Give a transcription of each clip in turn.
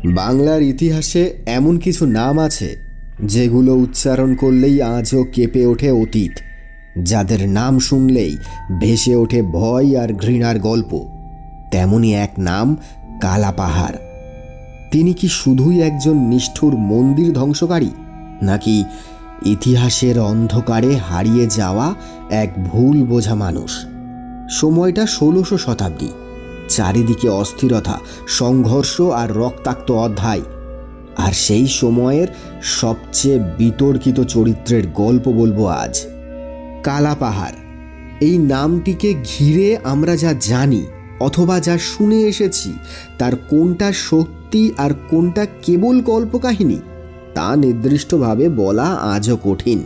বাংলার ইতিহাসে এমন কিছু নাম আছে যেগুলো উচ্চারণ করলেই আজও কেঁপে ওঠে অতীত, যাদের নাম শুনলেই ভেসে ওঠে ভয় আর ঘৃণার গল্প। তেমনই এক নাম কালাপাহাড়। তিনি কি শুধুই একজন নিষ্ঠুর মন্দির ধ্বংসকারী, নাকি ইতিহাসের অন্ধকারে হারিয়ে যাওয়া এক ভুল বোঝা মানুষ? সময়টা ১৬০০ শতাব্দী। চারিদিকে অস্থিরতা, সংঘর্ষ আর রক্তাক্ত অধ্যায়। আর সেই সময়ের সবচেয়ে বিতর্কিত চরিত্রের গল্প বলবো আজ। কালাপাহাড়, এই নামটিকে ঘিরে আমরা যা জানি অথবা যা শুনে এসেছি, তার কোনটা সত্যি আর কোনটা কেবল কল্পকাহিনী তা নির্দিষ্টভাবে বলা আজও কঠিন।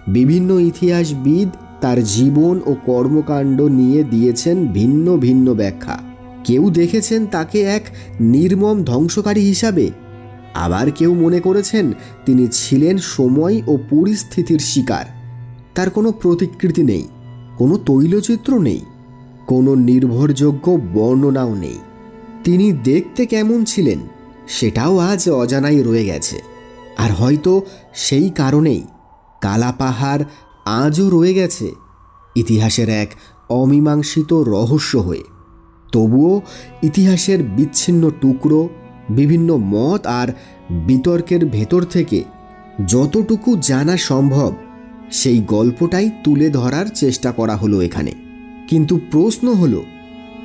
বিভিন্ন ইতিহাসবিদ তার জীবন ও কর্মকাণ্ড নিয়ে দিয়েছেন ভিন্ন ভিন্ন ব্যাখ্যা। কেউ দেখেছেন তাকে এক নির্মম ধ্বংসকারী হিসাবে, আবার কেউ মনে করেছেন তিনি ছিলেন সময় ও পরিস্থিতির শিকার। তার কোনো প্রতিকৃতি নেই, কোনো তৈলচিত্র নেই, কোনো নির্ভরযোগ্য বর্ণনাও নেই। তিনি দেখতে কেমন ছিলেন সেটাও আজ অজানাই রয়ে গেছে। আর হয়তো সেই কারণেই কালাপাহাড় আজও রয়ে গেছে ইতিহাসের এক অমীমাংসিত রহস্য হয়ে। তবুও ইতিহাসের বিচ্ছিন্ন টুকরো, বিভিন্ন মত আর বিতর্কের ভেতর থেকে যতটুকু জানা সম্ভব সেই গল্পটাই তুলে ধরার চেষ্টা করা হলো এখানে। কিন্তু প্রশ্ন হলো,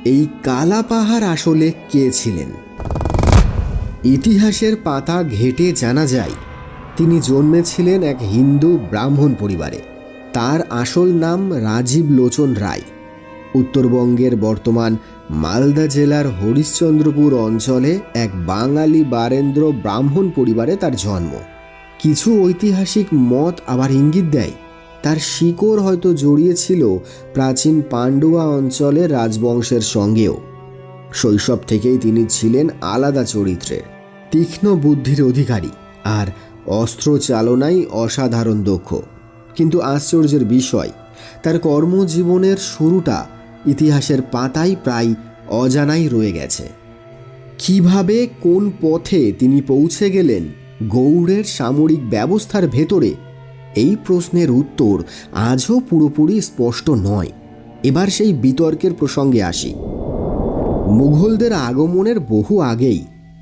এই কালাপাহাড় আসলে কে ছিলেন? ইতিহাসের পাতা ঘেঁটে জানা যায় তিনি জন্মেছিলেন এক হিন্দু ব্রাহ্মণ পরিবারে। তার আসল নাম রাজীব লোচন রায়। উত্তরবঙ্গের বর্তমান মালদা জেলার হরিশ্চন্দ্রপুর অঞ্চলে এক বাঙালি বারেন্দ্র ব্রাহ্মণ পরিবারে তার জন্ম। কিছু ঐতিহাসিক মত আবার ইঙ্গিত দেয় তার শিকড় হয়তো জড়িয়েছিল প্রাচীন পাণ্ডুয়া অঞ্চলের রাজবংশের সঙ্গেও। শৈশব থেকেই তিনি ছিলেন আলাদা চরিত্রের, তীক্ষ্ণ বুদ্ধির অধিকারী আর অস্ত্র চালনায় অসাধারণ দক্ষ। কিন্তু আশ্চর্যের বিষয়, তার কর্মজীবনের শুরুটা ইতিহাসের পাতায় প্রায় অজানাই রয়ে গেছে। কিভাবে, কোন পথে তিনি পৌঁছে গেলেন গৌড়ের সামরিক ব্যবস্থার ভেতরে, এই প্রশ্নের উত্তর আজও পুরোপুরি স্পষ্ট নয়। এবার সেই বিতর্কের প্রসঙ্গে আসি। মুঘলদের আগমনের বহু আগেই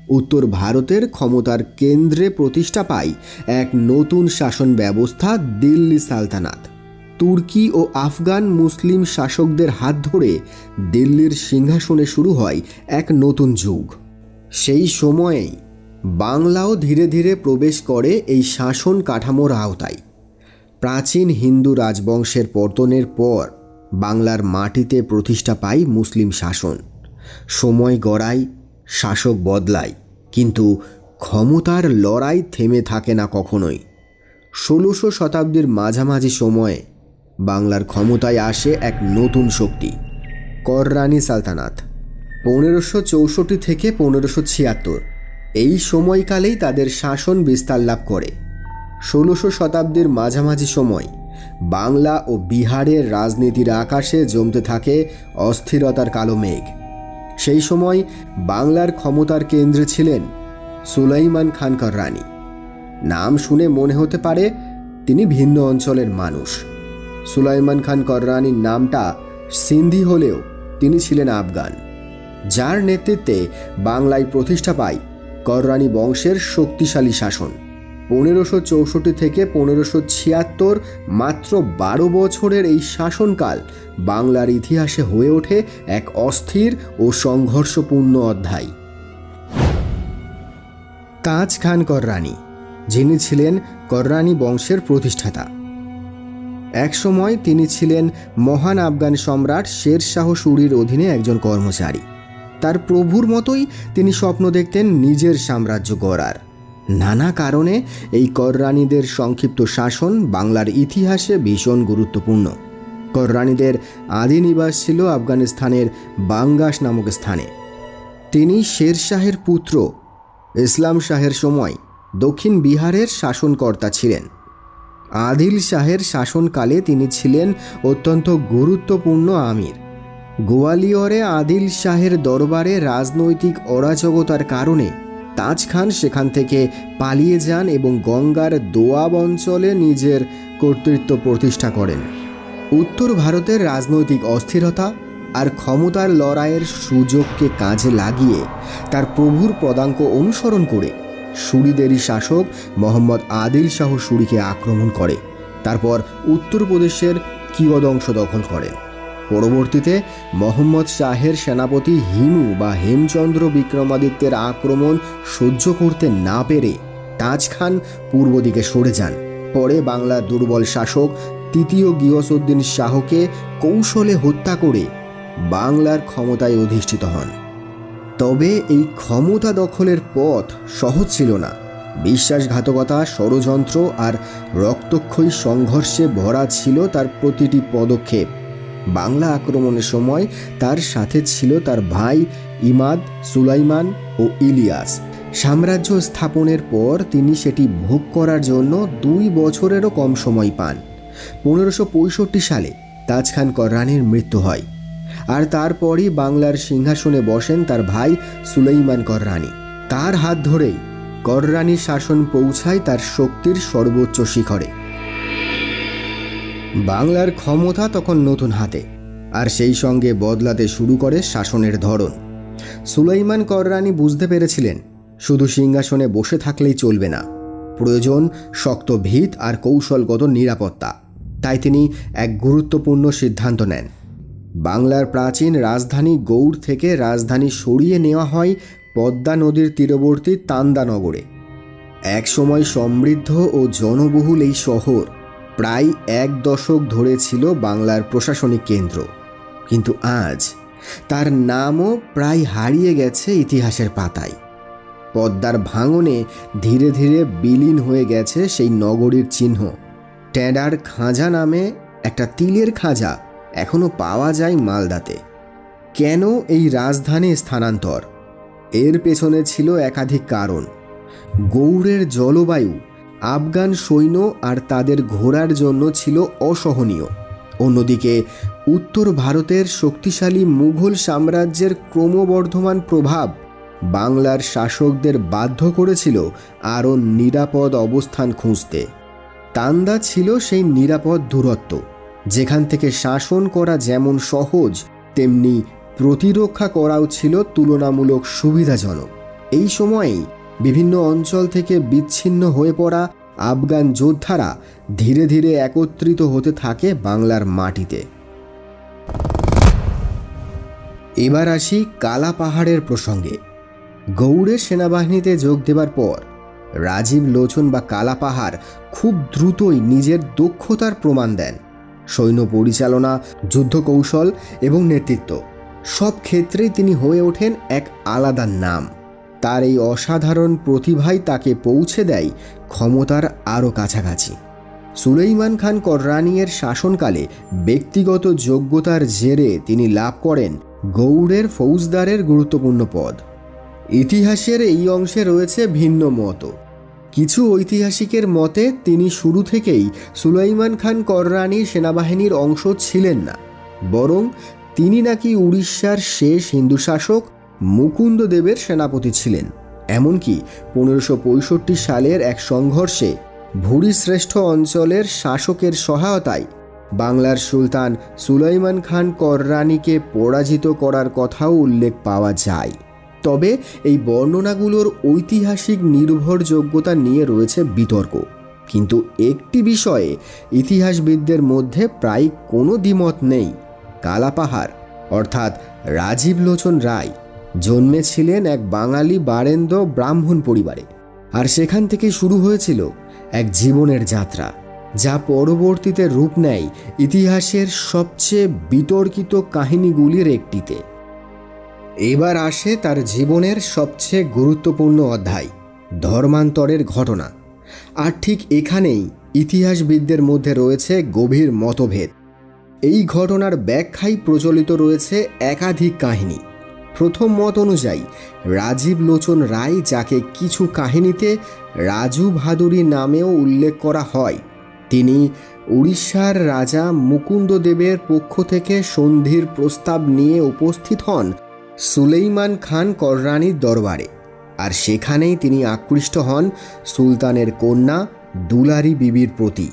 উত্তর ভারতের ক্ষমতার কেন্দ্রে প্রতিষ্ঠা পায় এক নতুন শাসন ব্যবস্থা, দিল্লি সালতানাত। তুর্কি ও আফগান মুসলিম শাসকদের হাত ধরে দিল্লির সিংহাসনে শুরু হয় এক নতুন যুগ। সেই সময়েই বাংলাও ধীরে ধীরে প্রবেশ করে এই শাসন কাঠামোর আওতায়। প্রাচীন হিন্দু রাজবংশের পতনের পর বাংলার মাটিতে প্রতিষ্ঠা পায় মুসলিম শাসন। সময় গড়ায়, শাসক বদলায়, কিন্তু ক্ষমতার লড়াই থেমে থাকে না কখনোই। ১৬০০ শতাব্দীর মাঝামাঝি সময়ে বাংলার ক্ষমতায় আসে এক নতুন শক্তি, কররানী সালতানাত। ১৫৬৪ থেকে ১৫৭৬ এই সময়কালেই তাদের শাসন বিস্তার লাভ করে। ১৬০০ শতাব্দীর মাঝামাঝি সময় বাংলা ও বিহারের রাজনীতির আকাশে জমতে থাকে অস্থিরতার কালো মেঘ। সেই সময় বাংলার ক্ষমতার কেন্দ্রে ছিলেন সুলাইমান খান কররানী। নাম শুনে মনে হতে পারে তিনি ভিন্ন অঞ্চলের মানুষ। সুলাইমান খান কররানীর নামটা সিন্ধি হলেও তিনি ছিলেন আফগান, যার নেতৃত্বে বাংলায় প্রতিষ্ঠা পায় কররানী বংশের শক্তিশালী শাসন। ১৫৬৪ থেকে ১৫৭৬, মাত্র ১২ বছরের এই শাসনকাল বাংলার ইতিহাসে হয়ে ওঠে এক অস্থির ও সংঘর্ষপূর্ণ অধ্যায়। তাজ খান কররানী, যিনি ছিলেন কররানী বংশের প্রতিষ্ঠাতা। একসময় তিনি ছিলেন মহান আফগান সম্রাট শের শাহ সুরির অধীনে একজন কর্মচারী। তার প্রভুর মতোই তিনি স্বপ্ন দেখতেন নিজের সাম্রাজ্য গড়ার। নানা কারণে এই কররানীদের সংক্ষিপ্ত শাসন বাংলার ইতিহাসে ভীষণ গুরুত্বপূর্ণ। কররানীদের আদি নিবাস ছিল আফগানিস্তানের বাঙ্গাস নামক স্থানে। তিনি শের শাহের পুত্র ইসলাম শাহের সময় দক্ষিণ বিহারের শাসনকর্তা ছিলেন। আদিল শাহের শাসনকালে তিনি ছিলেন অত্যন্ত গুরুত্বপূর্ণ আমির। গোয়ালিয়রে আদিল শাহের দরবারে রাজনৈতিক অরাজকতার কারণে তাজ খান সেখান থেকে পালিয়ে যান এবং গঙ্গার দোয়াব অঞ্চলে নিজের কর্তৃত্ব প্রতিষ্ঠা করেন। উত্তর ভারতের রাজনৈতিক অস্থিরতা আর ক্ষমতার লড়াইয়ের সুযোগকে কাজে লাগিয়ে তার প্রভুর পদাঙ্ক অনুসরণ করে সুরিদেরই শাসক মোহাম্মদ আদিল শাহ সুরিকে আক্রমণ করে, তারপর উত্তরপ্রদেশের কিয়দংশ দখল করেন। পরবর্তীতে মোহাম্মদ শাহের সেনাপতি হিমু বা হেমচন্দ্র বিক্রমাদিত্যের আক্রমণ সহ্য করতে না পেরে তাজ খান পূর্ব দিকে সরে যান। পরে বাংলার দুর্বল শাসক তৃতীয় গিয়াসউদ্দিন শাহকে কৌশলে হত্যা করে বাংলার ক্ষমতায় অধিষ্ঠিত হন। তবে এই ক্ষমতা দখলের পথ সহজ ছিল না। বিশ্বাসঘাতকতা, ষড়যন্ত্র আর রক্তক্ষয়ী সংঘর্ষে ভরা ছিল তার প্রতিটি পদক্ষেপ। বাংলা আক্রমণের সময় তার সাথে ছিল তার ভাই ইমাদ, সুলাইমান ও ইলিয়াস। সাম্রাজ্য স্থাপনের পর তিনি সেটি ভোগ করার জন্য 2 বছরেরও কম সময় পান। 1565 সালে তাজ খান কররানীর মৃত্যু হয়, আর তারপরই বাংলার সিংহাসনে বসেন তার ভাই সুলাইমান কররানী। তার হাত ধরেই কররানী শাসন পৌঁছায় তার শক্তির সর্বোচ্চ শিখরে। বাংলার ক্ষমতা তখন নতুন হাতে, আর সেই সঙ্গে বদলাতে শুরু করে শাসনের ধরন। সুলাইমান কররানী বুঝতে পেরেছিলেন শুধু সিংহাসনে বসে থাকলেই চলবে না, প্রয়োজন শক্ত ভিত আর কৌশলগত নিরাপত্তা। তাই তিনি এক গুরুত্বপূর্ণ সিদ্ধান্ত নেন। বাংলার প্রাচীন রাজধানী গৌড় থেকে রাজধানী সরিয়ে নেওয়া হয় পদ্মা নদীর তীরবর্তী তান্দানগরে। একসময় সমৃদ্ধ ও জনবহুল এই শহর প্রায় 1 দশক ধরে ছিল বাংলার প্রশাসনিক কেন্দ্র, কিন্তু আজ তার নামও প্রায় হারিয়ে গেছে ইতিহাসের পাতায়। পদ্মার ভাঙনে ধীরে ধীরে বিলীন হয়ে গেছে সেই নগরীর চিহ্ন। টেঁডার খাঁজা নামে একটা তিলের খাঁজা এখনও পাওয়া যায় মালদাতে। কেন এই রাজধানী স্থানান্তর? এর পেছনে ছিল একাধিক কারণ। গৌড়ের জলবায়ু আফগান সৈন্য আর তাদের ঘোড়ার জন্য ছিল অসহনীয়। অন্যদিকে উত্তর ভারতের শক্তিশালী মুঘল সাম্রাজ্যের ক্রমবর্ধমান প্রভাব বাংলার শাসকদের বাধ্য করেছিল আরও নিরাপদ অবস্থান খুঁজতে। তান্দা ছিল সেই নিরাপদ দূরত্ব, যেখান থেকে শাসন করা যেমন সহজ তেমনি প্রতিরক্ষা করাও ছিল তুলনামূলক সুবিধাজনক। এই সময়েই বিভিন্ন অঞ্চল থেকে বিচ্ছিন্ন হয়ে পড়া আফগান যোদ্ধারা ধীরে ধীরে একত্রিত হতে থাকে বাংলার মাটিতে। এবার আসি কালা পাহাড়ের প্রসঙ্গে। গৌড়ের সেনাবাহিনীতে যোগ দেবার পর রাজীব লোচন বা কালা পাহাড় খুব দ্রুতই নিজের দক্ষতার প্রমাণ দেন। সৈন্য পরিচালনা, যুদ্ধ কৌশল এবং নেতৃত্ব সব ক্ষেত্রেই তিনি হয়ে ওঠেন এক আলাদা নাম। তার এই অসাধারণ প্রতিভাই তাকে পৌঁছে দেয় ক্ষমতার আরও কাছাকাছি। সুলাইমান খান কররানীর শাসনকালে ব্যক্তিগত যোগ্যতার জেরে তিনি লাভ করেন গৌড়ের ফৌজদারের গুরুত্বপূর্ণ পদ। ইতিহাসের এই অংশে রয়েছে ভিন্ন মত। কিছু ঐতিহাসিকের মতে তিনি শুরু থেকেই সুলাইমান খান কররানীর সেনাবাহিনীর অংশ ছিলেন না, বরং তিনি নাকি উড়িষ্যার শেষ হিন্দু শাসক মুকুন্দদেবের সেনাপতি ছিলেন। এমনকি 1565 সালের এক সংঘর্ষে ভুরিশ্রেষ্ঠ অঞ্চলের শাসকের সহায়তায় বাংলার সুলতান সুলাইমান খান কররানীকে পরাজিত করার কথাও উল্লেখ পাওয়া যায়। তবে এই বর্ণনাগুলোর ঐতিহাসিক নির্ভরযোগ্যতা নিয়ে রয়েছে বিতর্ক। কিন্তু একটি বিষয়ে ইতিহাসবিদদের মধ্যে প্রায় কোনো দ্বিমত নেই। কালা পাহাড় অর্থাৎ রাজীব লোচন রায় জন্মেছিলেন এক বাঙালি বারেন্দ্র ব্রাহ্মণ পরিবারে, আর সেখান থেকে শুরু হয়েছিল এক জীবনের যাত্রা, যা পরবর্তীতে রূপ নেয় ইতিহাসের সবচেয়ে বিতর্কিত কাহিনীগুলির একটিতে। এবার আসে তার জীবনের সবচেয়ে গুরুত্বপূর্ণ অধ্যায়, ধর্মান্তরের ঘটনা। আর ঠিক এখানেই ইতিহাসবিদদের মধ্যে রয়েছে গভীর মতভেদ। এই ঘটনার ব্যাখ্যায় প্রচলিত রয়েছে একাধিক কাহিনী। প্রথম মত অনুযায়ী রাজীব লোচন রায়, যাকে কিছু কাহিনীতে রাজু ভাদুরী নামেও উল্লেখ করা হয়, তিনি উড়িষ্যার রাজা মুকুন্দদেবের পক্ষ থেকে সন্ধির প্রস্তাব নিয়ে উপস্থিত হন সুলাইমান খান কররানীর দরবারে। আর সেখানেই তিনি আকৃষ্ট হন সুলতানের কন্যা দুলারি বিবির প্রতি।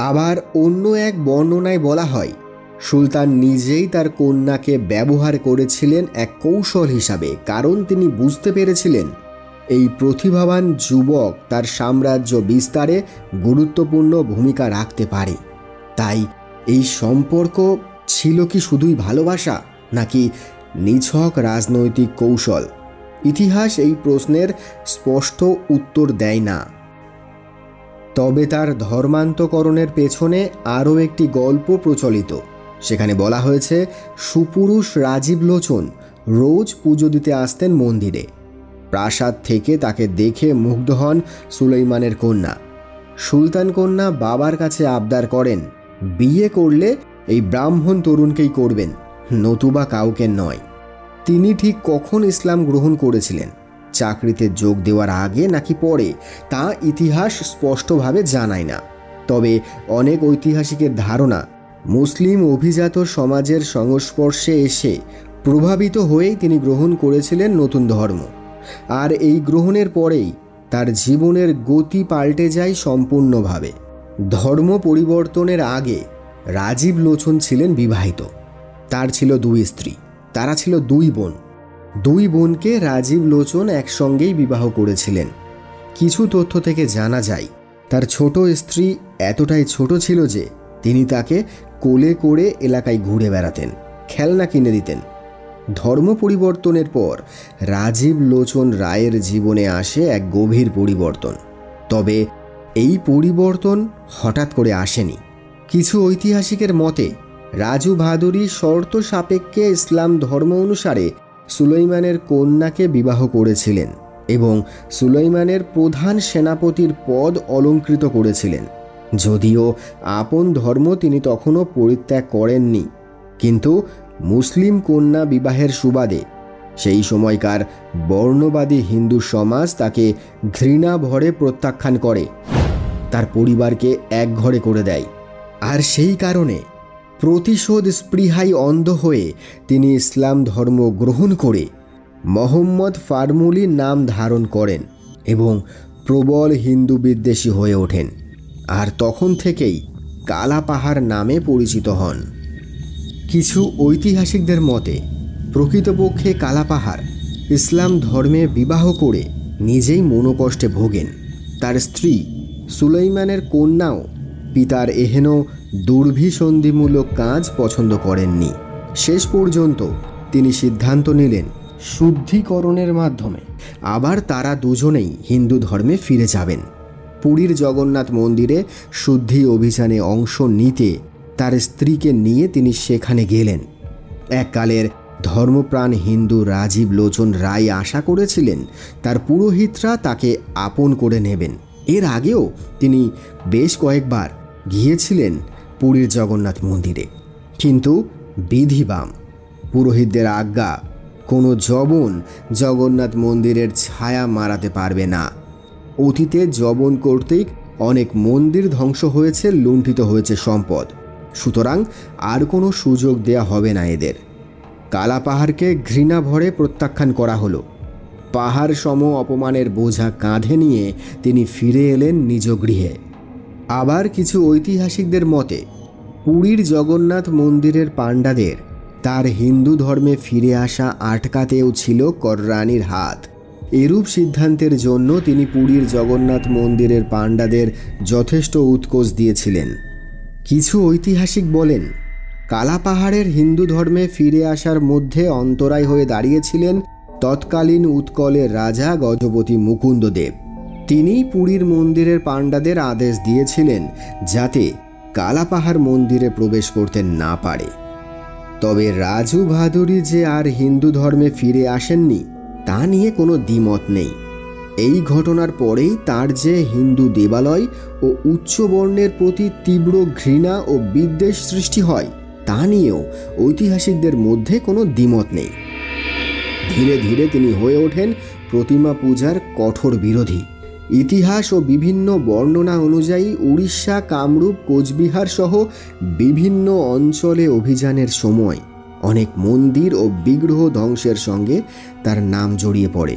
আবার অন্য এক বর্ণনায় বলা হয়, সুলতান নিজেই তার কন্যাকে ব্যবহার করেছিলেন এক কৌশল হিসাবে, কারণ তিনি বুঝতে পেরেছিলেন এই প্রতিভাবান যুবক তার সাম্রাজ্য বিস্তারে গুরুত্বপূর্ণ ভূমিকা রাখতে পারে। তাই এই সম্পর্ক ছিল কি শুধুই ভালোবাসা, নাকি নিছক রাজনৈতিক কৌশল? ইতিহাস এই প্রশ্নের স্পষ্ট উত্তর দেয় না। তবে তার ধর্মান্তকরণের পেছনে আরও একটি গল্প প্রচলিত। সেখানে বলা হয়েছে, সুপুরুষ রাজীব লোচন রোজ পুজো দিতে আসতেন মন্দিরে। প্রাসাদ থেকে তাকে দেখে মুগ্ধ হন সুলাইমানের কন্যা। সুলতান কন্যা বাবার কাছে আবদার করেন, বিয়ে করলে এই ব্রাহ্মণ তরুণকেই করবেন, নতুবা কাউকে নয়। তিনি ঠিক কখন ইসলাম গ্রহণ করেছিলেন, চাকরিতে যোগ দেওয়ার আগে নাকি পরে, তা ইতিহাস স্পষ্টভাবে জানায় না। তবে অনেক ঐতিহাসিকের ধারণা, মুসলিম অভিজাত সমাজের সংস্পর্শে এসে প্রভাবিত হয়েই তিনি গ্রহণ করেছিলেন নতুন ধর্ম। আর এই গ্রহণের পরেই তার জীবনের গতি পাল্টে যায় সম্পূর্ণভাবে। ধর্ম পরিবর্তনের আগে রাজীব লোচন ছিলেন বিবাহিত। তার ছিল 2 স্ত্রী, তারা ছিল 2 বোন। 2 বোনকে রাজীব লোচন একসঙ্গেই বিবাহ করেছিলেন। কিছু তথ্য থেকে জানা যায়, তার ছোট স্ত্রী এতটাই ছোট ছিল যে তিনি তাকে কোলে করে এলাকায় ঘুরে বেড়াতেন, খেলনা কিনে দিতেন। ধর্ম পরিবর্তনের পর রাজীব লোচন রায়ের জীবনে আসে এক গভীর পরিবর্তন। তবে এই পরিবর্তন হঠাৎ করে আসেনি। কিছু ঐতিহাসিকের মতে রাজু ভাদুরী শর্ত সাপেক্ষে ইসলাম ধর্ম অনুসারে সুলাইমানের কন্যাকে বিবাহ করেছিলেন এবং সুলাইমানের প্রধান সেনাপতির পদ অলঙ্কৃত করেছিলেন। যদিও আপন ধর্ম তিনি তখনও পরিত্যাগ করেননি, কিন্তু মুসলিম কন্যা বিবাহের সুবাদে সেই সময়কার বর্ণবাদী হিন্দু সমাজ তাকে ঘৃণা ভরে প্রত্যাখ্যান করে, তার পরিবারকে একঘরে করে দেয়। আর সেই কারণে প্রতিশোধ স্পৃহায় অন্ধ হয়ে তিনি ইসলাম ধর্ম গ্রহণ করে মোহাম্মদ ফারমুলি নাম ধারণ করেন এবং প্রবল হিন্দু বিদ্বেষী হয়ে ওঠেন। আর তখন থেকেই কালা পাহাড় নামে পরিচিত হন। কিছু ঐতিহাসিকদের মতে প্রকৃতপক্ষে কালা পাহাড় ইসলাম ধর্মে বিবাহ করে নিজেই মনোকষ্টে ভোগেন। তার স্ত্রী সুলাইমানের কন্যাও পিতার এহেন দুর্ভিসন্ধিমূলক কাজ পছন্দ করেননি। শেষ পর্যন্ত তিনি সিদ্ধান্ত নিলেন শুদ্ধিকরণের মাধ্যমে আবার তারা দুজনেই হিন্দু ধর্মে ফিরে যাবেন। পুরীর জগন্নাথ মন্দিরে শুদ্ধি অভিযানে অংশ নিতে তার স্ত্রীকে নিয়ে তিনি সেখানে গেলেন। এককালের ধর্মপ্রাণ হিন্দু রাজীব লোচন রায় আশা করেছিলেন তার পুরোহিতরা তাকে আপন করে নেবেন। এর আগেও তিনি বেশ কয়েকবার গিয়েছিলেন পুরীর জগন্নাথ মন্দিরে, কিন্তু বিধিবাম পুরোহিতদের আজ্ঞা, কোনো জবন জগন্নাথ মন্দিরের ছায়া মারাতে পারবে না। অতীতে জবন কর্তৃক অনেক মন্দির ধ্বংস হয়েছে, লুণ্ঠিত হয়েছে সম্পদ, সুতরাং আর কোনো সুযোগ দেয়া হবে না এদের। কালা পাহাড়কে ঘৃণা ভরে প্রত্যাখ্যান করা হলো। পাহাড় সম অপমানের বোঝা কাঁধে নিয়ে তিনি ফিরে এলেন নিজ গৃহে। আবার কিছু ঐতিহাসিকদের মতে পুরীর জগন্নাথ মন্দিরের পাণ্ডাদের তার হিন্দু ধর্মে ফিরে আসা আটকাতেও ছিল কররানীর হাত। এরূপ সিদ্ধান্তের জন্য তিনি পুরীর জগন্নাথ মন্দিরের পাণ্ডাদের যথেষ্ট উৎকোচ দিয়েছিলেন। কিছু ঐতিহাসিক বলেন কালা পাহাড়ের হিন্দু ধর্মে ফিরে আসার মধ্যে অন্তরায় হয়ে দাঁড়িয়েছিলেন তৎকালীন উৎকলের রাজা গজপতি মুকুন্দদেব। তিনি পুরীর মন্দিরের পাণ্ডাদের আদেশ দিয়েছিলেন যাতে কালা পাহাড় মন্দিরে প্রবেশ করতে না পারে। তবে রাজু ভাদুরী যে আর হিন্দু ধর্মে ফিরে আসেননি তা নিয়ে কোনো দ্বিমত নেই। এই ঘটনার পরেই তার যে হিন্দু দেবালয় ও উচ্চবর্ণের প্রতি তীব্র ঘৃণা ও বিদ্বেষ সৃষ্টি হয় তা নিয়েও ঐতিহাসিকদের মধ্যে কোনো দ্বিমত নেই। ধীরে ধীরে তিনি হয়ে ওঠেন প্রতিমা পূজার কঠোর বিরোধী। ইতিহাস ও বিভিন্ন বর্ণনা অনুযায়ী উড়িষ্যা, কামরূপ, কোচবিহার সহ বিভিন্ন অঞ্চলে অভিযানের সময় অনেক মন্দির ও বিগ্রহ ধ্বংসের সঙ্গে তার নাম জড়িয়ে পড়ে।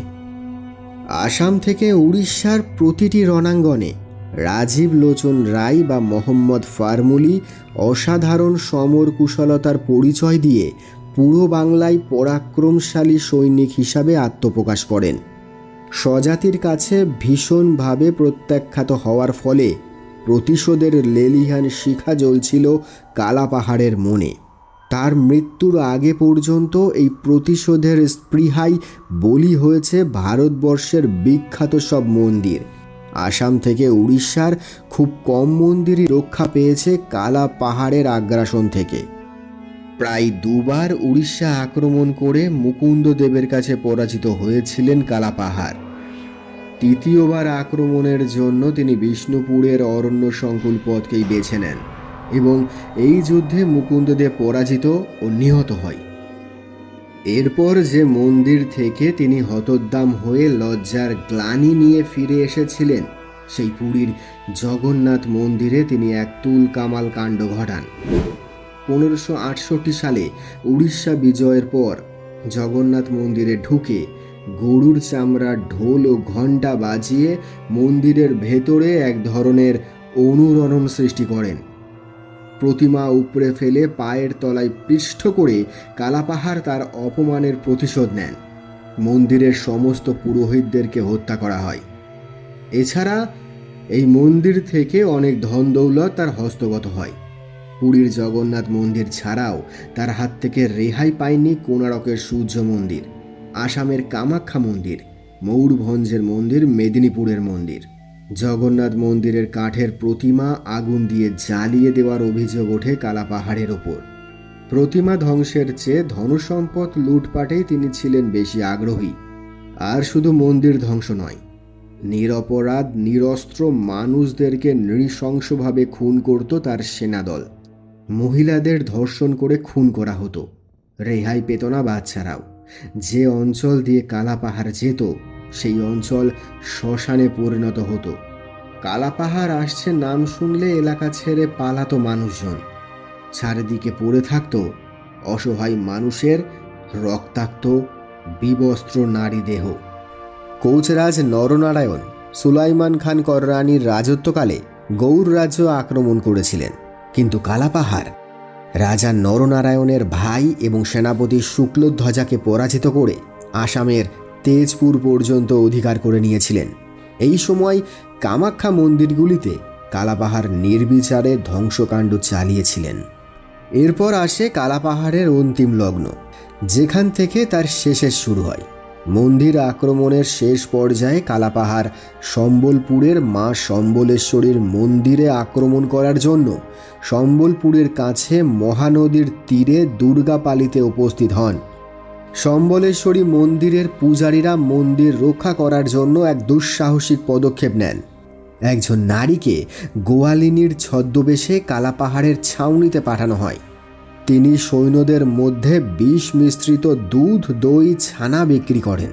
আসাম থেকে উড়িষ্যার প্রতিটি রণাঙ্গনে রাজীব লোচন রায় বা মোহাম্মদ ফার্মুলি অসাধারণ সমর কুশলতার পরিচয় দিয়ে পুরো বাংলায় পরাক্রমশালী সৈনিক হিসাবে আত্মপ্রকাশ করেন। স্বজাতির কাছে ভীষণভাবে প্রত্যাখ্যাত হওয়ার ফলে প্রতিশোধের লেলিহান শিখা জ্বলছিল কালাপাহাড়ের মনে। তার মৃত্যুর আগে পর্যন্ত এই প্রতিশোধের স্পৃহায় বলি হয়েছে ভারতবর্ষের বিখ্যাত সব মন্দির। আসাম থেকে উড়িষ্যার খুব কম মন্দিরই রক্ষা পেয়েছে কালা পাহাড়ের আগ্রাসন থেকে। প্রায় দুবার উড়িষ্যা আক্রমণ করে মুকুন্দদেবের কাছে পরাজিত হয়েছিলেন কালাপাহাড়। তৃতীয়বার আক্রমণের জন্য তিনি বিষ্ণুপুরের অরণ্য সংকুল পথকেই বেছে নেন এবং এই যুদ্ধে মুকুন্দদেব পরাজিত ও নিহত হয়। এরপর যে মন্দির থেকে তিনি হতোদ্দাম হয়ে লজ্জার গ্লানি নিয়ে ফিরে এসেছিলেন, সেই পুরীর জগন্নাথ মন্দিরে তিনি এক তুল কামাল কাণ্ড ঘটান। 1568 সালে উড়িষ্যা বিজয়ের পর জগন্নাথ মন্দিরে ঢুকে গরুর চামড়ার ঢোল ও ঘণ্টা বাজিয়ে মন্দিরের ভেতরে এক ধরনের অনুরণন সৃষ্টি করেন। প্রতিমা উপড়ে ফেলে পায়ের তলায় পিষ্ট করে কালাপাহাড় তার অপমানের প্রতিশোধ নেন। মন্দিরের সমস্ত পুরোহিতদেরকে হত্যা করা হয়। এছাড়া এই মন্দির থেকে অনেক ধন দৌলত তার হস্তগত হয়। পুরীর জগন্নাথ মন্দির ছাড়াও তার হাত থেকে রেহাই পায়নি কোণারকের সূর্য মন্দির, আসামের কামাখ্যা মন্দির, ময়ূরভঞ্জের মন্দির, মেদিনীপুরের মন্দির। জগন্নাথ মন্দিরের কাঠের প্রতিমা আগুন দিয়ে জ্বালিয়ে দেওয়ার অভিযোগ ওঠে কালাপাহাড়ের ওপর। প্রতিমা ধ্বংসের চেয়ে ধনসম্পদ লুটপাটেই তিনি ছিলেন বেশি আগ্রহী। আর শুধু মন্দির ধ্বংস নয়, নিরপরাধ নিরস্ত্র মানুষদেরকে নৃশংসভাবে খুন করত তার সেনাদল। মহিলাদের ধর্ষণ করে খুন করা হতো, রেহাই পেত না বাচ্চারাও। যে অঞ্চল দিয়ে কালাপাহাড় যেত সেই অঞ্চল শ্মশানে পরিণত হতো। কালাপাহাড় আসছে নাম শুনলে এলাকা ছেড়ে পালাতো মানুষজন। চারিদিকে পড়ে থাকতো অসহায় মানুষের রক্তাক্ত বিবস্ত্র নারী দেহ। কোচরাজ নরনারায়ণ সুলাইমান খান কররানীর রাজত্বকালে গৌড় রাজ্য আক্রমণ করেছিলেন, কিন্তু কালাপাহাড় রাজা নরনারায়ণের ভাই এবং সেনাপতি শুক্লধ্বজাকে পরাজিত করে আসামের তেজপুর পর্যন্ত অধিকার করে নিয়েছিলেন। এই সময় কামাখ্যা মন্দিরগুলিতে কালাপাহাড় নির্বিচারে ধ্বংসকাণ্ড চালিয়েছিলেন। এরপর আসে কালাপাহাড়ের অন্তিম লগ্ন, যেখান থেকে তার শেষের শুরু হয়। মন্দির আক্রমণের শেষ পর্যায়ে কালাপাহাড় সম্বলপুরের মা সম্বলেশ্বরীর মন্দিরে আক্রমণ করার জন্য সম্বলপুরের কাছে মহানদীর তীরে দুর্গাপালিতে উপস্থিত হন। সম্বলেশ্বরী মন্দিরের পূজারীরা মন্দির রক্ষা করার জন্য এক দুঃসাহসিক পদক্ষেপ নেন। একজন নারীকে গোয়ালিনীর ছদ্মবেশে কালাপাহাড়ের ছাউনিতে পাঠানো হয়। তিনি সৈন্যদের মধ্যে বিষ মিশ্রিত দুধ, দই, ছানা বিক্রি করেন।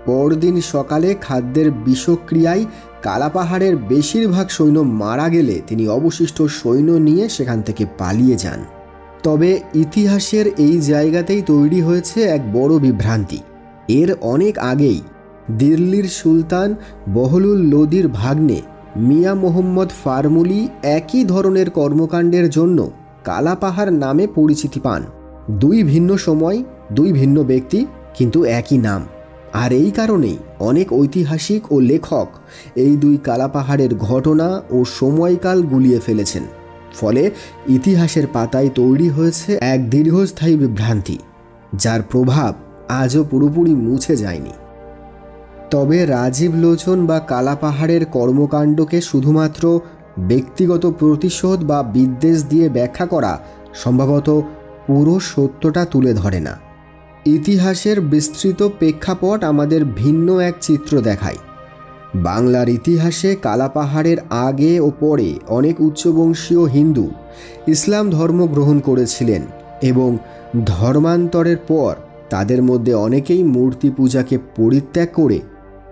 পরদিন সকালে খাদ্যের বিষক্রিয়ায় কালাপাহাড়ের বেশিরভাগ সৈন্য মারা গেলে তিনি অবশিষ্ট সৈন্য নিয়ে সেখান থেকে পালিয়ে যান। তবে ইতিহাসের এই জায়গাতেই তৈরি হয়েছে এক বড় বিভ্রান্তি। এর অনেক আগেই দিল্লির সুলতান বহলুল লোদির ভাগ্নে মিয়া মোহাম্মদ ফার্মুলি একই ধরনের কর্মকাণ্ডের জন্য কালাপাহাড় নামে পরিচিতি পান। দুই ভিন্ন সময়, দুই ভিন্ন ব্যক্তি, কিন্তু একই নাম। আর এই কারণেই অনেক ঐতিহাসিক ও লেখক এই দুই কালাপাহাড়ের ঘটনা ও সময়কাল গুলিয়ে ফেলেছেন। ফলে ইতিহাসের পাতায় তৈরি হয়েছে এক দীর্ঘস্থায়ী বিভ্রান্তি, যার প্রভাব আজও পুরোপুরি মুছে যায়নি। তবে রাজীব লোচন বা কালাপাহাড়ের কর্মকাণ্ডকে শুধুমাত্র ব্যক্তিগত প্রতিশোধ বা বিদ্বেষ দিয়ে ব্যাখ্যা করা সম্ভবত পুরো সত্যটা তুলে ধরে না। ইতিহাসের বিস্তৃত প্রেক্ষাপট আমাদের ভিন্ন এক চিত্র দেখায়। বাংলার ইতিহাসে কালাপাহাড়ের আগে ও পরে অনেক উচ্চবংশীয় হিন্দু ইসলাম ধর্ম গ্রহণ করেছিলেন এবং ধর্মান্তরের পর তাদের মধ্যে অনেকেই মূর্তি পূজাকে পরিত্যাগ করে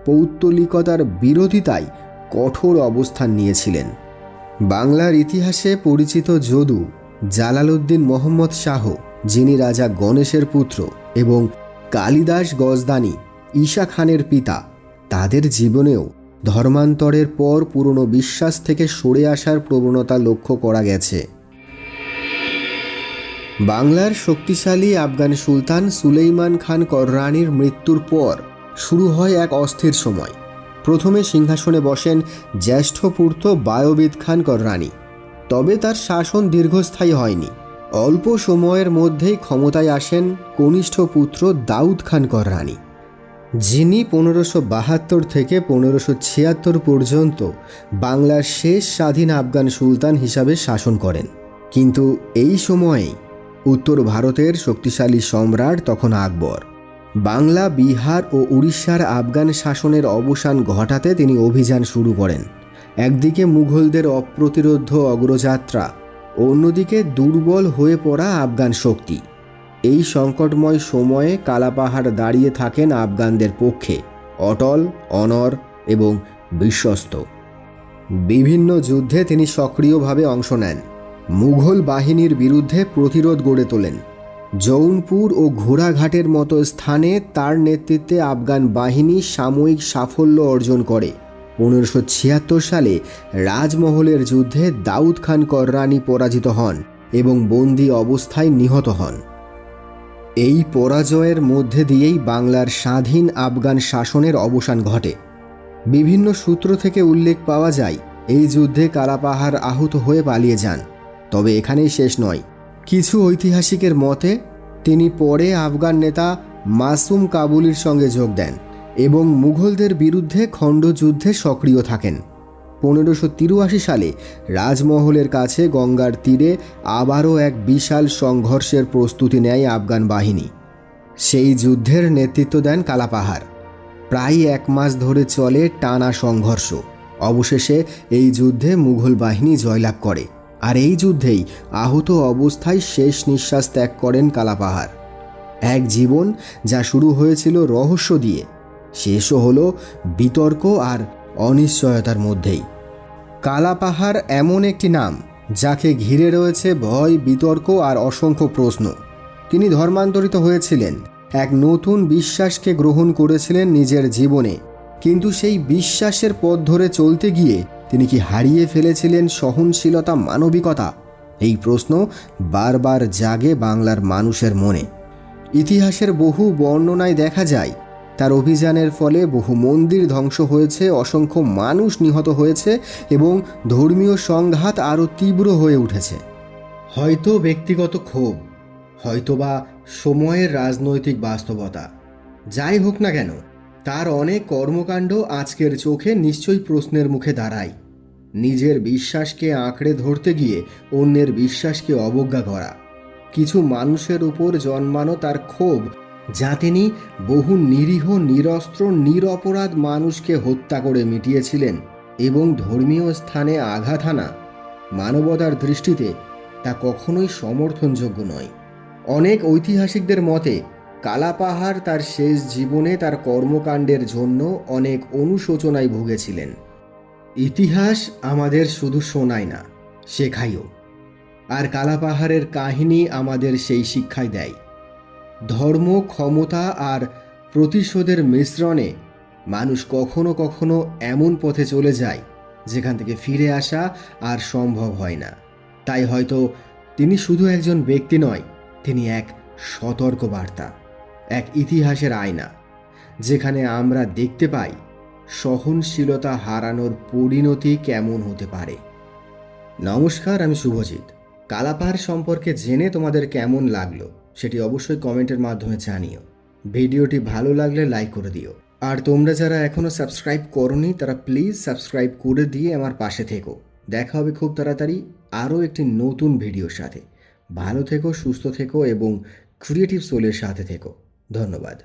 পৌত্তলিকতার বিরোধিতায় কঠোর অবস্থান নিয়েছিলেন। বাংলার ইতিহাসে পরিচিত যদু জালালউদ্দিন মোহাম্মদ শাহ, যিনি রাজা গণেশের পুত্র, এবং কালিদাস গজদানি ঈশা খানের পিতা, তাদের জীবনেও ধর্মান্তরের পর পুরনো বিশ্বাস থেকে সরে আসার প্রবণতা লক্ষ্য করা গেছে। বাংলার শক্তিশালী আফগান সুলতান সুলেইমান খান কররানীর মৃত্যুর পর শুরু হয় এক অস্থির সময়। প্রথমে সিংহাসনে বসেন জ্যেষ্ঠ পুত্র বায়জিদ খান কররানী। তবে তার শাসন দীর্ঘস্থায়ী হয়নি। অল্প সময়ের মধ্যেই ক্ষমতায় আসেন কনিষ্ঠ পুত্র দাউদ খান কররানী, যিনি 1572 থেকে 1576 পর্যন্ত বাংলার শেষ স্বাধীন আফগান সুলতান হিসাবে শাসন করেন। কিন্তু এই সময়েই উত্তর ভারতের শক্তিশালী সম্রাট তখন আকবর বাংলা, বিহার ও উড়িষ্যার আফগান শাসনের অবসান ঘটাতে তিনি অভিযান শুরু করেন। একদিকে মুঘলদের অপ্রতিরোধ্য অগ্রযাত্রা, অন্যদিকে দুর্বল হয়ে পড়া আফগান শক্তি। এই সংকটময় সময়ে কালাপাহাড় দাঁড়িয়ে থাকেন আফগানদের পক্ষে, অটল, অনড় এবং বিশ্বস্ত। বিভিন্ন যুদ্ধে তিনি সক্রিয়ভাবে অংশ নেন, মুঘল বাহিনীর বিরুদ্ধে প্রতিরোধ গড়ে তোলেন। জৌনপুর ও ঘোড়াঘাটের মতো স্থানে তার নেতৃত্বে আফগান বাহিনী সাময়িক সাফল্য অর্জন করে। 1576 সালে রাজমহলের যুদ্ধে দাউদ খান কররানী পরাজিত হন এবং বন্দী অবস্থায় নিহত হন। এই পরাজয়ের মধ্যে দিয়েই বাংলার স্বাধীন আফগান শাসনের অবসান ঘটে। বিভিন্ন সূত্র থেকে উল্লেখ পাওয়া যায় এই যুদ্ধে কালাপাহাড় আহত হয়ে পালিয়ে যান। তবে এখানেই শেষ নয়। কিছু ঐতিহাসিকের মতে তিনি পরে আফগান নেতা মাসুম কাবুলির সঙ্গে যোগ দেন এবং মুঘলদের বিরুদ্ধে খণ্ডযুদ্ধে সক্রিয় থাকেন। 1583 সালে রাজমহলের কাছে গঙ্গার তীরে আবারও এক বিশাল সংঘর্ষের প্রস্তুতি নেয় আফগান বাহিনী। সেই যুদ্ধের নেতৃত্ব দেন কালাপাহাড়। প্রায় 1 মাস ধরে চলে টানা সংঘর্ষ। অবশেষে এই যুদ্ধে মুঘল বাহিনী জয়লাভ করে, আর এই যুদ্ধেই আহত অবস্থায় শেষ নিঃশ্বাস ত্যাগ করেন কালাপাহাড়। এক জীবন যা শুরু হয়েছিল রহস্য দিয়ে, শেষও হলো বিতর্ক আর অনিশ্চয়তার মধ্যেই। কালাপাহাড় এমন একটি নাম যাকে ঘিরে রয়েছে ভয়, বিতর্ক আর অসংখ্য প্রশ্ন। তিনি ধর্মান্তরিত হয়েছিলেন, এক নতুন বিশ্বাসকে গ্রহণ করেছিলেন নিজের জীবনে, কিন্তু সেই বিশ্বাসের পথ ধরে চলতে গিয়ে তিনি কি হারিয়ে ফেলেছিলেন সহনশীলতা, মানবিকতা? এই প্রশ্ন বারবার জাগে বাংলার মানুষের মনে। ইতিহাসের বহু বর্ণনায় দেখা যায় তার অভিযানের ফলে বহু মন্দির ধ্বংস হয়েছে, অসংখ্য মানুষ নিহত হয়েছে এবং ধর্মীয় সংঘাত আরও তীব্র হয়ে উঠেছে। হয়তো ব্যক্তিগত ক্ষোভ, হয়তোবা সময়ের রাজনৈতিক বাস্তবতা, যাই হোক না কেন, তার অনেক কর্মকাণ্ড আজকের চোখে নিশ্চয়ই প্রশ্নের মুখে দাঁড়ায়। নিজের বিশ্বাসকে আঁকড়ে ধরতে গিয়ে অন্যের বিশ্বাসকে অবজ্ঞা করা, কিছু মানুষের উপর জন্মানো তার ক্ষোভ, যা তিনি বহু নিরীহ, নিরস্ত্র, নিরপরাধ মানুষকে হত্যা করে মিটিয়েছিলেন, এবং ধর্মীয় স্থানে আঘাত হানা, মানবতার দৃষ্টিতে তা কখনোই সমর্থনযোগ্য নয়। অনেক ঐতিহাসিকদের মতে কালাপাহাড় তার শেষ জীবনে তার কর্মকাণ্ডের জন্য অনেক অনুশোচনায় ভুগেছিলেন। ইতিহাস আমাদের শুধু শোনায় না, শেখায়ও। আর কালাপাহাড়ের কাহিনী আমাদের সেই শিক্ষাই দেয়। ধর্ম, ক্ষমতা আর প্রতিশোধের মিশ্রণে মানুষ কখনো কখনো এমন পথে চলে যায় যেখান থেকে ফিরে আসা আর সম্ভব হয় না। তাই হয়তো তিনি শুধু একজন ব্যক্তি নয়, তিনি এক সতর্ক বার্তা, এক ইতিহাসের আয়না, যেখানে আমরা দেখতে পাই সহনশীলতা হারানোর পরিণতি কেমন হতে পারে। নমস্কার, আমি শুভজিৎ। কালাপাহাড় সম্পর্কে জেনে তোমাদের কেমন লাগলো সেটি অবশ্যই কমেন্টের মাধ্যমে জানিও। ভিডিওটি ভালো লাগলে লাইক করে দিও। আর তোমরা যারা এখনও সাবস্ক্রাইব করোনি তারা প্লিজ সাবস্ক্রাইব করে দিয়ে আমার পাশে থেকো। দেখা হবে খুব তাড়াতাড়ি আরও একটি নতুন ভিডিওর সাথে। ভালো থেকো, সুস্থ থেকো এবং ক্রিয়েটিভ সোলের সাথে থেকো। ধন্যবাদ।